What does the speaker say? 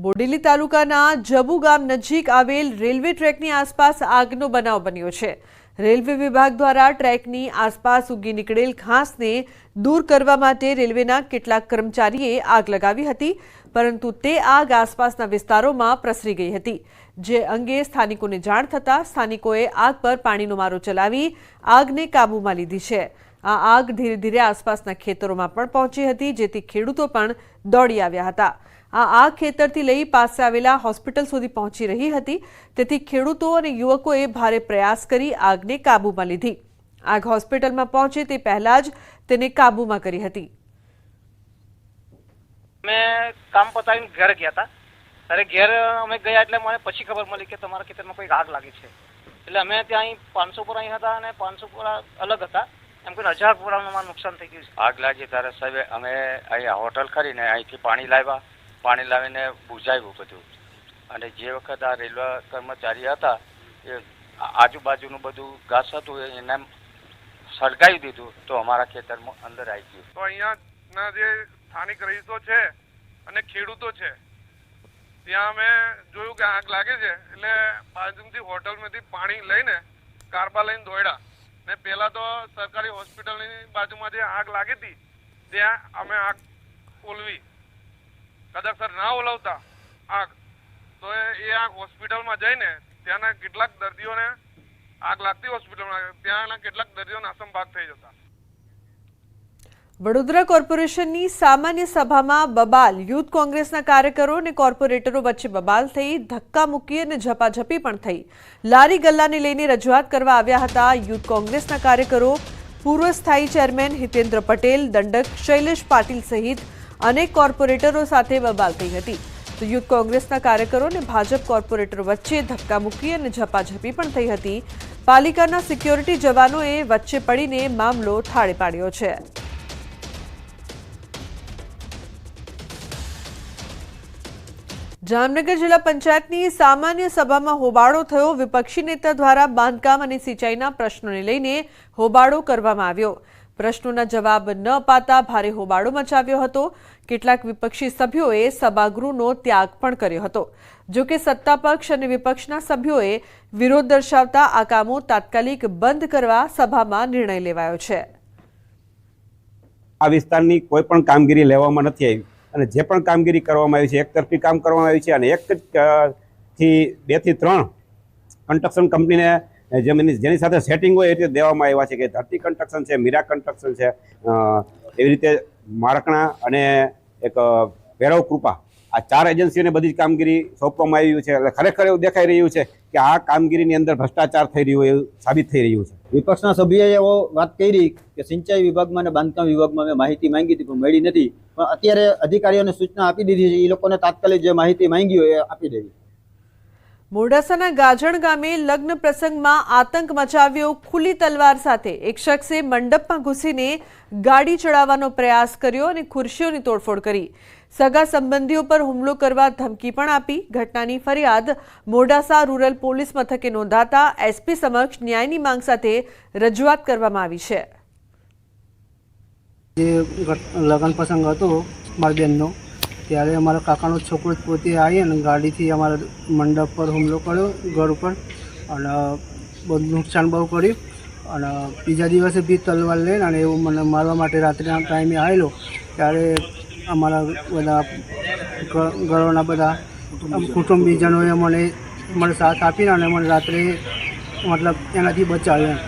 બોડેલી તાલુકાના જબુ ગામ નજીક આવેલ રેલવે ટ્રેકની આસપાસ આગનો બનાવ બન્યો છે। રેલવે વિભાગ દ્વારા ટ્રેકની આસપાસ ઉગી નીકળેલ ઘાસને દૂર કરવા માટે રેલવેના કેટલાક કર્મચારીએ આગ લગાવી હતી, પરંતુ તે આગ આસપાસના વિસ્તારોમાં પ્રસરી ગઈ હતી, જે અંગે સ્થાનિકોને જાણ થતાં સ્થાનિકોએ આગ પર પાણીનો મારો ચલાવી આગને કાબૂમાં લીધી છે। આ આગ ધીરે ધીરે આસપાસના ખેતરોમાં પણ પહોંચી હતી, જેથી ખેડૂતો પણ દોડી આવ્યા હતા। આ આગ ખેતરથી લઈ પાસે આવેલા હોસ્પિટલ સુધી પહોંચી રહી હતી, તેથી ખેડૂતો અને યુવકોએ ભારે પ્રયાસ કરી આગને કાબૂમાં લીધી। આગ હોસ્પિટલમાં પહોંચે તે પહેલા જ તેને કાબૂમાં કરી હતી। मैं काम पतावीने घर गया था ત્યારે ઘેર અમે ગયા એટલે મને પછી ખબર મળી કે તમારા ખેતરમાં કોઈ આગ લાગી છે। એટલે અમે ત્યાં 500 પોરા અહીં હતા અને 500 પોરા અલગ હતા, એમ કોઈ 1000 પોરાનું નુકસાન થઈ ગયું છે। આગ લાગી ત્યારે સાહેબ અમે અહીંયા હોટલ કરીને અહીંથી પાણી લાવીને બુઝાવ્યું બધું, અને જે વખત આ રેલવે કર્મચારી હતા એ આજુબાજુનું બધું ઘાસ હતું એને સળગાવી દીધું, તો અમારા ખેતરમાં અંદર આવી ગયું। તો અહીંયાના જે સ્થાનિક રહીશો છે અને ખેડૂતો છે ત્યાં અમે જોયું કે આગ લાગે છે, એટલે બાજુથી હોટલમાંથી પાણી લઈને કારબા લઈને દોડ્યા ને પહેલાં તો સરકારી હોસ્પિટલની બાજુમાં જે આગ લાગી હતી ત્યાં અમે આગ ઓલવી, કદાચ સર ના ઓલવતા આગ તો એ આગ હોસ્પિટલમાં જઈને ત્યાંના કેટલાક દર્દીઓને આગ લાગતી હોસ્પિટલમાં ત્યાંના કેટલાક દર્દીઓને અસમભાગ થઈ જતા। વડોદરા કોર્પોરેશનની સામાન્ય સભામાં બબાલ યુથ કોંગ્રેસના કાર્યકરો અને કોર્પોરેટરો વચ્ચે બબાલ થઈ, ધક્કા મૂકી અને ઝપાઝપી પણ થઈ। લારી ગલ્લાને લઈને રજૂઆત કરવા આવ્યા હતા યુથ કોંગ્રેસના કાર્યકરો। પૂર્વ સ્થાયી ચેરમેન હિતેન્દ્ર પટેલ, દંડક શૈલેષ પાટીલ સહિત અનેક કોર્પોરેટરો સાથે બબાલ થઈ હતી, તો યુથ કોંગ્રેસના કાર્યકરો અને ભાજપ કોર્પોરેટરો વચ્ચે ધક્કા મૂકી અને ઝપાઝપી પણ થઈ હતી। પાલિકાના સિક્યોરિટી જવાનોએ વચ્ચે પડીને મામલો થાળે પાડ્યો છે। જામનગર જિલ્લા પંચાયતની સામાન્ય સભામાં હોબાળો થયો। વિપક્ષી નેતા દ્વારા બાંધકામ અને સિંચાઈના પ્રશ્નોને લઈને હોબાળો કરવામાં આવ્યો। પ્રશ્નોના જવાબ ન અપાતા ભારે હોબાળો મચાવ્યો હતો। કેટલાક વિપક્ષી સભ્યોએ સભાગૃહનો ત્યાગ પણ કર્યો હતો। જો કે સત્તાપક્ષ અને વિપક્ષના સભ્યોએ વિરોધ દર્શાવતા આ કામો તાત્કાલિક બંધ કરવા સભામાં નિર્ણય લેવાયો છે। આ વિસ્તારની કોઈ પણ કામગીરી લેવામાં નથી આવી, અને જે પણ કામગીરી કરવામાં આવી છે એકતરફી કામ કરવામાં આવી છે, અને 2 થી 3 કન્સ્ટ્રક્શન કંપનીને જેની સાથે સેટિંગ હોય એ રીતે દેવામાં આવ્યા છે, કે ધરતી કન્સ્ટ્રક્શન છે, મીરા કન્સ્ટ્રક્શન છે, એવી રીતે મારકણા અને એક ભૈરવ કૃપા, આ 4 એજન્સીઓને બધી જ કામગીરી સોંપવામાં આવી છે। એટલે ખરેખર એવું દેખાઈ રહ્યું છે કે આ કામગીરીની અંદર ભ્રષ્ટાચાર થઈ રહ્યું એવું સાબિત થઈ રહ્યું છે। વિપક્ષના સભ્યોએ એવો વાત કરી કે સિંચાઈ વિભાગમાં અને બાંધકામ વિભાગમાં મેં માહિતી માંગી હતી પણ મળી નથી, પણ અત્યારે અધિકારીઓને સૂચના આપી દીધી છે, એ લોકોને તાત્કાલિક જે માહિતી માંગી હોય એ આપી દેવી। મોડાસાના ગાજણ ગામે લગ્ન પ્રસંગમાં આતંક મચાવ્યો। ખુલ્લી તલવાર સાથે એક શખ્સે મંડપમાં ઘૂસીને ગાડી ચડાવવાનો પ્રયાસ કર્યો અને ખુરશીઓની તોડફોડ કરી। સગા સંબંધીઓ પર હુમલો કરવા ધમકી પણ આપી। ઘટનાની ફરિયાદ મોડાસા રૂરલ પોલીસ મથકે નોંધાતા એસપી સમક્ષ ન્યાયની માંગ સાથે રજૂઆત કરવામાં આવી છે। જે લગ્ન પ્રસંગ હતો મારી બહેનનો, ત્યારે અમારા કાકાનો છોકરો પોતે આવી અને ગાડીથી અમારા મંડપ પર હુમલો કર્યો, ઘર ઉપર, અને બધું નુકસાન બહુ કર્યું। અને બીજા દિવસે બી તલવાર લઈને અને એવું મને મારવા માટે રાત્રિના ટાઈમે આવેલો, ત્યારે અમારા બધા ઘરોના બધા કુટુંબીજનોએ મને સાથ આપીને અને મને રાત્રે મતલબ એનાથી બચાવ્યો।